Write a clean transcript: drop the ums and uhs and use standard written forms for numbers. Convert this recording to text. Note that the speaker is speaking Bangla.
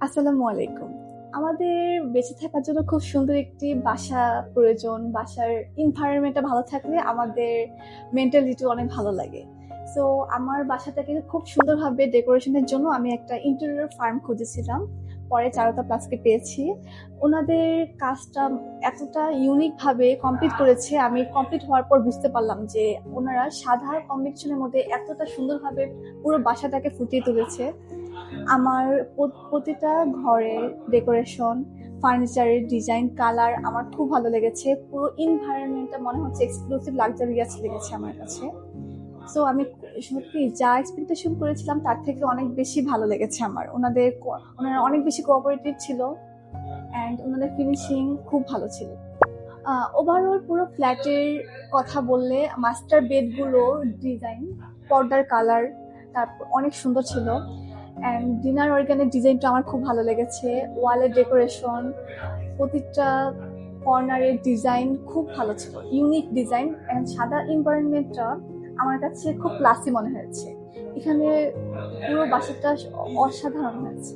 আসসালামু আলাইকুম। আমাদের বেঁচে থাকার জন্য খুব সুন্দর একটি বাসা প্রয়োজন। বাসার এনভায়রনমেন্টটা ভালো থাকলে আমাদের মেন্টালিটি অনেক ভালো লাগে। সো আমার বাসাটাকে খুব সুন্দরভাবে ডেকোরেশনের জন্য আমি একটা ইন্টেরিয়র ফার্ম খুঁজেছিলাম। পরে চারুতা প্লাসকে পেয়েছি। ওনাদের কাজটা এতটা ইউনিক ভাবে কমপ্লিট করেছে, আমি কমপ্লিট হওয়ার পর বুঝতে পারলাম যে ওনারা সাদা কম্বিনেশনের মধ্যে এতটা সুন্দরভাবে পুরো বাসাটাকে ফুটিয়ে তুলেছে। আমার প্রতিটা ঘরের ডেকোরেশন, ফার্নিচারের ডিজাইন, কালার আমার খুব ভালো লেগেছে। পুরো এনভায়রনমেন্টটা মনে হচ্ছে এক্সক্লুসিভ লাক্সারিয়াস লেগেছে আমার কাছে। সো আমি সত্যি যা এক্সপেকটেশন করেছিলাম তার থেকে অনেক বেশি ভালো লেগেছে আমার। ওনারা অনেক বেশি কোঅপারেটিভ ছিল অ্যান্ড ওনাদের ফিনিশিং খুব ভালো ছিল। ওভারঅল পুরো ফ্ল্যাটের কথা বললে মাস্টার বেডগুলোর ডিজাইন, পর্দার কালার তারপর অনেক সুন্দর ছিল। অ্যান্ড ডিনার অর্গানের ডিজাইনটা আমার খুব ভালো লেগেছে। ওয়ালের ডেকোরেশন, প্রতিটা কর্নারের ডিজাইন খুব ভালো ছিল, ইউনিক ডিজাইন। অ্যান্ড সাদা এনভায়রনমেন্টটা আমার কাছে খুব ক্লাসি মনে হয়েছে। এখানে পুরো বাসাটা অসাধারণ হয়েছে।